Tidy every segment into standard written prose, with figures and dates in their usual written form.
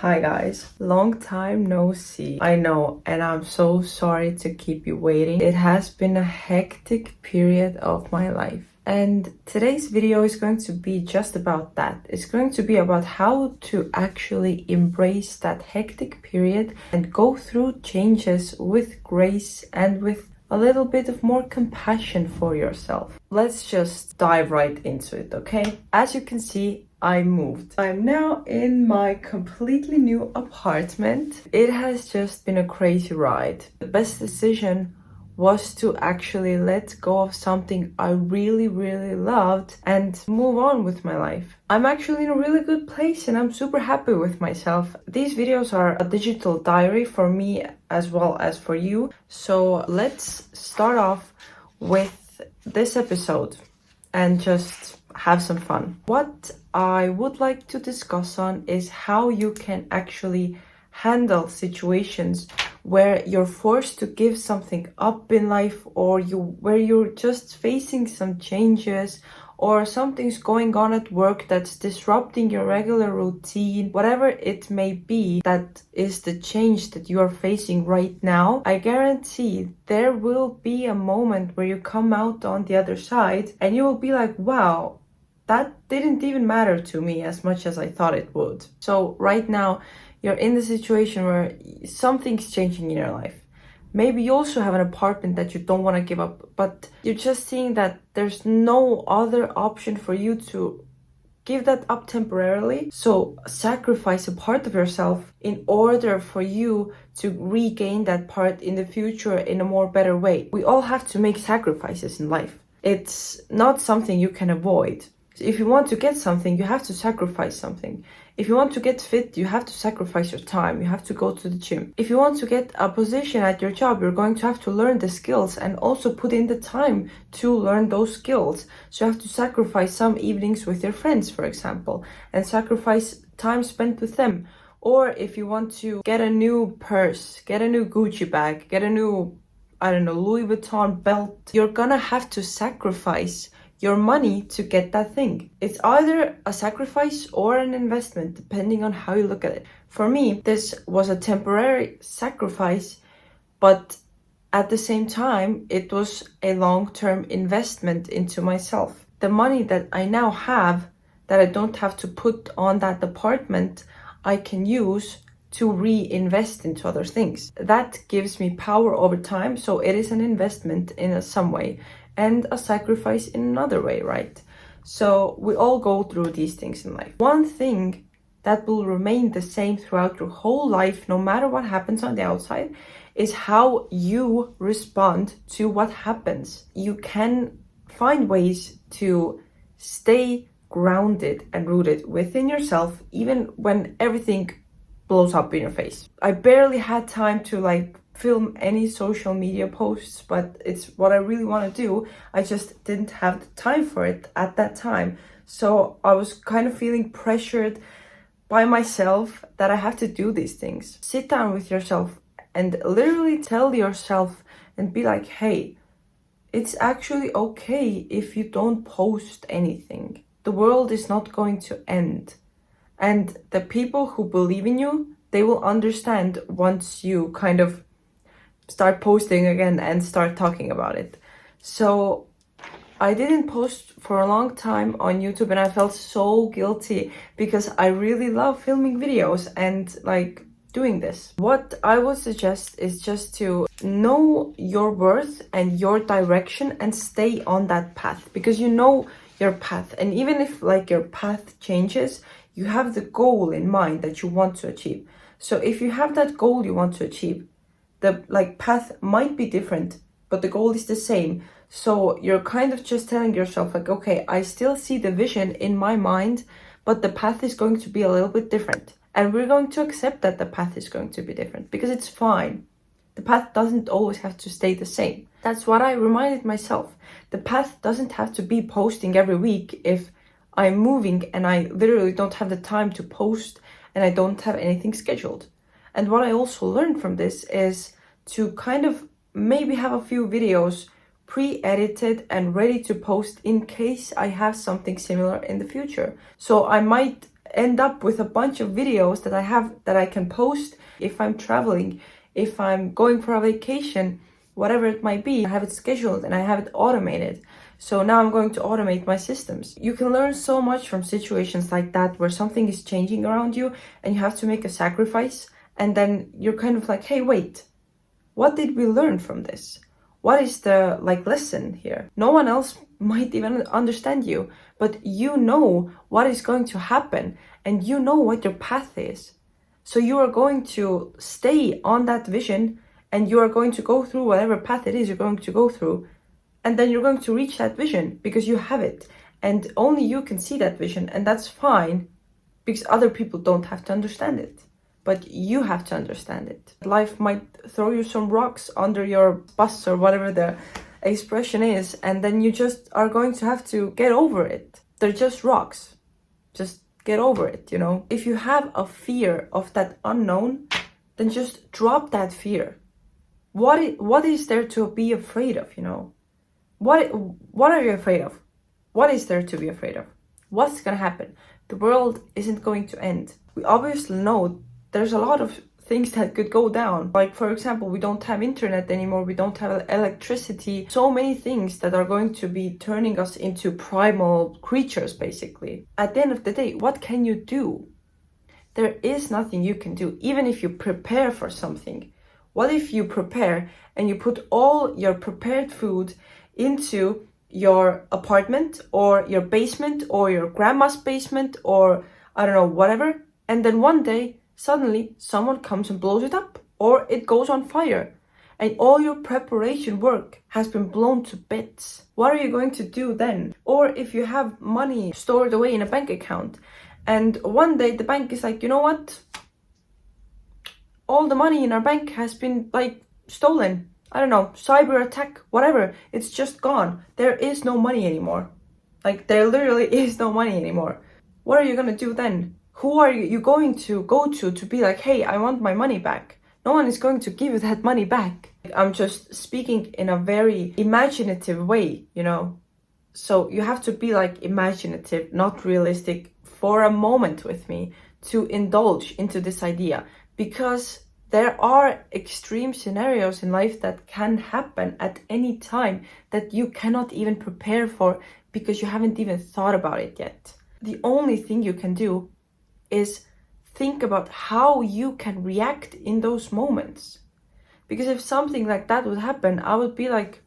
Hi guys, long time no see. I know, and I'm so sorry to keep you waiting. It has been a hectic period of my life. And today's video is going to be just about that. It's going to be about how to actually embrace that hectic period and go through changes with grace and with a little bit of more compassion for yourself. Let's just dive right into it, okay? As you can see, I moved. I'm now in my completely new apartment. It has just been a crazy ride. The best decision was to actually let go of something I really loved and move on with my life. I'm actually in a really good place and I'm super happy with myself. These videos are a digital diary for me as well as for you. So let's start off with this episode and just have some fun. What I would like to discuss on is how you can actually handle situations where you're forced to give something up in life, or where you're just facing some changes, or something's going on at work that's disrupting your regular routine. Whatever it may be, that is the change that you are facing right now. I guarantee there will be a moment where you come out on the other side and you will be like, wow, that didn't even matter to me as much as I thought it would. So right now, you're in the situation where something's changing in your life. Maybe you also have an apartment that you don't want to give up, but you're just seeing that there's no other option for you to give that up temporarily. So sacrifice a part of yourself in order for you to regain that part in the future in a more better way. We all have to make sacrifices in life. It's not something you can avoid. If you want to get something, you have to sacrifice something. If you want to get fit, you have to sacrifice your time. You have to go to the gym. If you want to get a position at your job, you're going to have to learn the skills and also put in the time to learn those skills. So you have to sacrifice some evenings with your friends, for example, and sacrifice time spent with them. Or if you want to get a new purse, get a new Gucci bag, get a new, Louis Vuitton belt, you're gonna have to sacrifice your money to get that thing. It's either a sacrifice or an investment, depending on how you look at it. For me, this was a temporary sacrifice, but at the same time, it was a long-term investment into myself. The money that I now have, that I don't have to put on that apartment, I can use to reinvest into other things. That gives me power over time, so it is an investment in some way, and a sacrifice in another way, right? So we all go through these things in life. One thing that will remain the same throughout your whole life, no matter what happens on the outside, is how you respond to what happens. You can find ways to stay grounded and rooted within yourself, even when everything blows up in your face. I barely had time to film any social media posts, but it's what I really want to do. I just didn't have the time for it at that time. So I was kind of feeling pressured by myself that I have to do these things. Sit down with yourself and literally tell yourself and be like, hey, it's actually okay if you don't post anything. The world is not going to end. And the people who believe in you, they will understand once you kind of start posting again and start talking about it. So I didn't post for a long time on YouTube and I felt so guilty because I really love filming videos and doing this. What I would suggest is just to know your worth and your direction and stay on that path, because you know your path. And even if your path changes, you have the goal in mind that you want to achieve. So if you have that goal you want to achieve, the path might be different, but the goal is the same. So you're kind of just telling yourself okay, I still see the vision in my mind, but the path is going to be a little bit different. And we're going to accept that the path is going to be different, because it's fine. The path doesn't always have to stay the same. That's what I reminded myself. The path doesn't have to be posting every week if I'm moving and I literally don't have the time to post and I don't have anything scheduled. And what I also learned from this is to kind of maybe have a few videos pre-edited and ready to post in case I have something similar in the future. So I might end up with a bunch of videos that I have that I can post if I'm traveling, if I'm going for a vacation, whatever it might be. I have it scheduled and I have it automated. So now I'm going to automate my systems. You can learn so much from situations like that where something is changing around you and you have to make a sacrifice, and then you're kind of like, hey, wait, what did we learn from this? What is the lesson here? No one else might even understand you, but you know what is going to happen and you know what your path is. So you are going to stay on that vision and you are going to go through whatever path it is you're going to go through. And then you're going to reach that vision because you have it. And only you can see that vision. And that's fine because other people don't have to understand it. But you have to understand it. Life might throw you some rocks under your bus or whatever the expression is. And then you just are going to have to get over it. They're just rocks. Just get over it, you know. If you have a fear of that unknown, then just drop that fear. What is there to be afraid of, you know? What are you afraid of? What is there to be afraid of? What's gonna happen? The world isn't going to end. We obviously know there's a lot of things that could go down. Like, for example, we don't have internet anymore, we don't have electricity. So many things that are going to be turning us into primal creatures, basically. At the end of the day, what can you do? There is nothing you can do, even if you prepare for something. What if you prepare and you put all your prepared food into your apartment or your basement or your grandma's basement or I don't know, whatever, and then one day suddenly someone comes and blows it up or it goes on fire and all your preparation work has been blown to bits? What are you going to do then? Or if you have money stored away in a bank account and one day the bank is like, you know what, all the money in our bank has been stolen. I don't know, cyber attack, whatever. It's just gone. There is no money anymore. There literally is no money anymore. What are you gonna do then? Who are you going to go to be like, hey, I want my money back? No one is going to give you that money back. I'm just speaking in a very imaginative way, you know? So you have to be imaginative, not realistic, for a moment with me to indulge into this idea, because there are extreme scenarios in life that can happen at any time that you cannot even prepare for because you haven't even thought about it yet. The only thing you can do is think about how you can react in those moments. Because if something like that would happen, I would be like,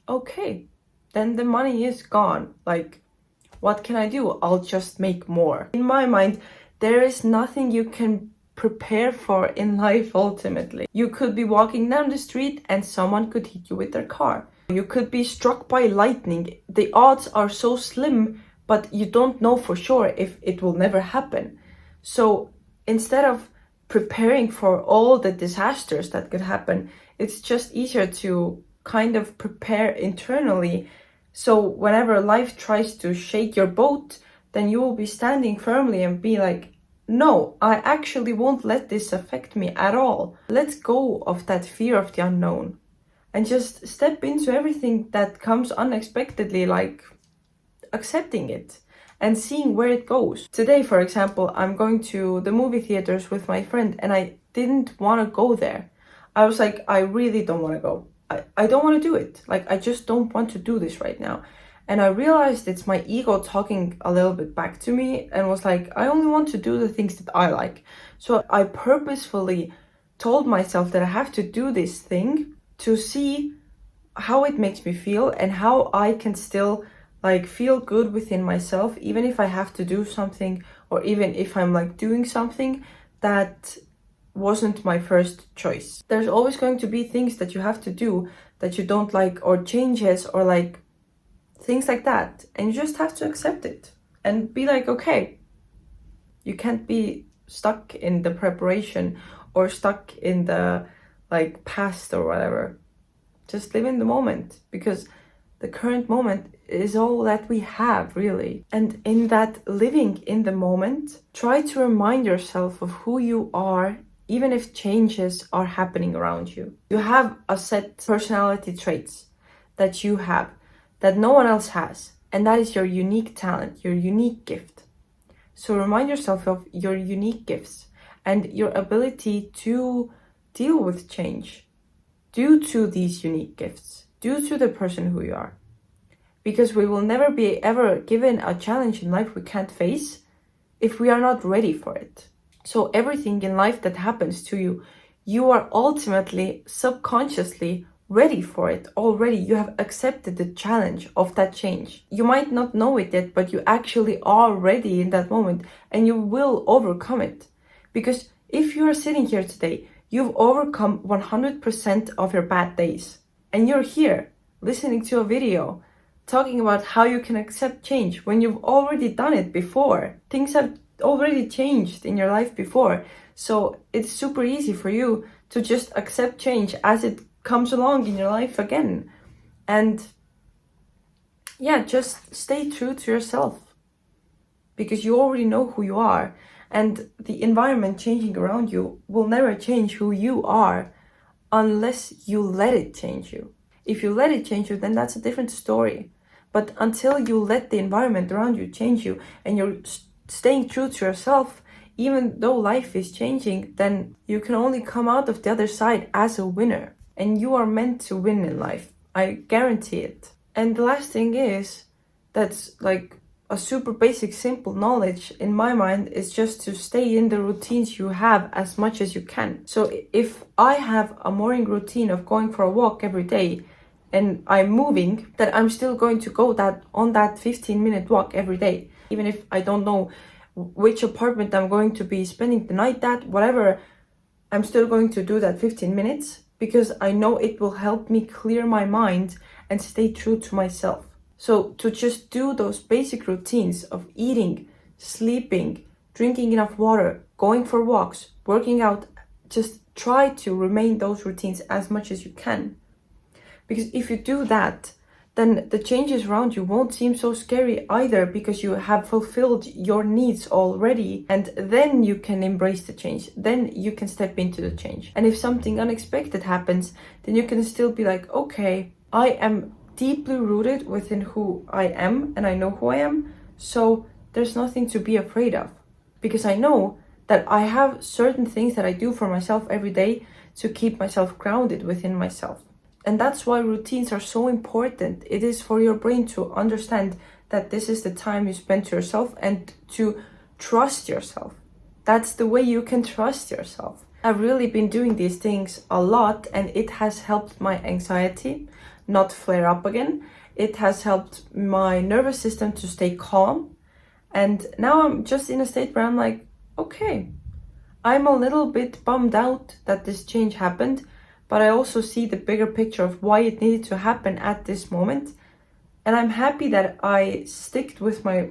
okay, then the money is gone. What can I do? I'll just make more. In my mind, there is nothing you can prepare for in life ultimately. You could be walking down the street and someone could hit you with their car. You could be struck by lightning. The odds are so slim, but you don't know for sure if it will never happen. So instead of preparing for all the disasters that could happen, it's just easier to kind of prepare internally. So whenever life tries to shake your boat, then you will be standing firmly and be like, no, I actually won't let this affect me at all. Let's go of that fear of the unknown and just step into everything that comes unexpectedly, accepting it and seeing where it goes. Today, for example, I'm going to the movie theaters with my friend and I didn't want to go there. I was like, I really don't want to go. I don't want to do it. I just don't want to do this right now. And I realized it's my ego talking a little bit back to me and was like, I only want to do the things that I like. So I purposefully told myself that I have to do this thing to see how it makes me feel and how I can still feel good within myself, even if I have to do something or even if I'm doing something that wasn't my first choice. There's always going to be things that you have to do that you don't like, or changes, or things like that, and you just have to accept it and be like, okay, you can't be stuck in the preparation or stuck in the past or whatever. Just live in the moment, because the current moment is all that we have, really. And in that living in the moment, try to remind yourself of who you are, even if changes are happening around you. You have a set personality traits that you have that no one else has, and that is your unique talent, your unique gift. So remind yourself of your unique gifts and your ability to deal with change due to these unique gifts, due to the person who you are. Because we will never be ever given a challenge in life we can't face if we are not ready for it. So everything in life that happens to you, you are ultimately, subconsciously ready for it already. You have accepted the challenge of that change. You might not know it yet, but you actually are ready in that moment and you will overcome it. Because if you are sitting here today, you've overcome 100% of your bad days. And you're here listening to a video talking about how you can accept change when you've already done it before. Things have already changed in your life before. So it's super easy for you to just accept change as it comes along in your life again. And yeah, just stay true to yourself because you already know who you are. And the environment changing around you will never change who you are unless you let it change you. If you let it change you, then that's a different story. But until you let the environment around you change you and you're staying true to yourself, even though life is changing, then you can only come out of the other side as a winner. And you are meant to win in life. I guarantee it. And the last thing is, that's like a super basic, simple knowledge in my mind, is just to stay in the routines you have as much as you can. So if I have a morning routine of going for a walk every day and I'm moving, then I'm still going to go on that 15-minute walk every day. Even if I don't know which apartment I'm going to be spending the night at, whatever, I'm still going to do that 15 minutes because I know it will help me clear my mind and stay true to myself. So to just do those basic routines of eating, sleeping, drinking enough water, going for walks, working out, just try to remain those routines as much as you can. Because if you do that, then the changes around you won't seem so scary either because you have fulfilled your needs already, and then you can embrace the change. Then you can step into the change. And if something unexpected happens, then you can still be like, okay, I am deeply rooted within who I am and I know who I am. So there's nothing to be afraid of because I know that I have certain things that I do for myself every day to keep myself grounded within myself. And that's why routines are so important. It is for your brain to understand that this is the time you spend to yourself and to trust yourself. That's the way you can trust yourself. I've really been doing these things a lot and it has helped my anxiety not flare up again. It has helped my nervous system to stay calm. And now I'm just in a state where I'm like, okay, I'm a little bit bummed out that this change happened, but I also see the bigger picture of why it needed to happen at this moment. And I'm happy that I sticked with my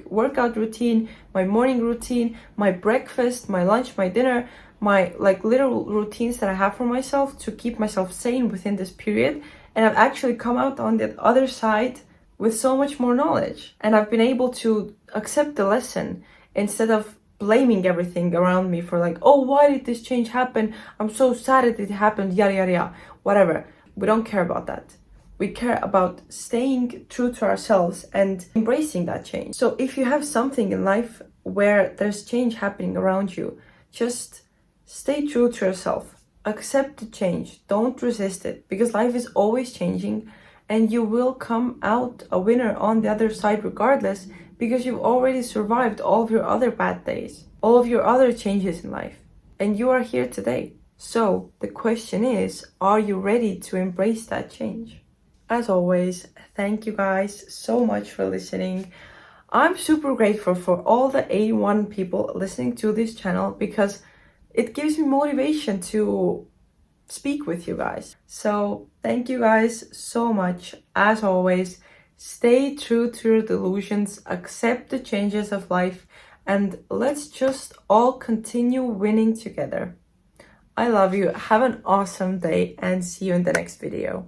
workout routine, my morning routine, my breakfast, my lunch, my dinner, my little routines that I have for myself to keep myself sane within this period. And I've actually come out on the other side with so much more knowledge. And I've been able to accept the lesson instead of blaming everything around me for oh, why did this change happen? I'm so sad that it happened, yada, yada, yada, whatever. We don't care about that. We care about staying true to ourselves and embracing that change. So if you have something in life where there's change happening around you, just stay true to yourself. Accept the change. Don't resist it because life is always changing and you will come out a winner on the other side regardless because you've already survived all of your other bad days, all of your other changes in life, and you are here today. So the question is, are you ready to embrace that change? As always, thank you guys so much for listening. I'm super grateful for all the 81 people listening to this channel because it gives me motivation to speak with you guys. So thank you guys so much. As always, stay true to your delusions, accept the changes of life, and let's just all continue winning together. I love you. Have an awesome day and see you in the next video.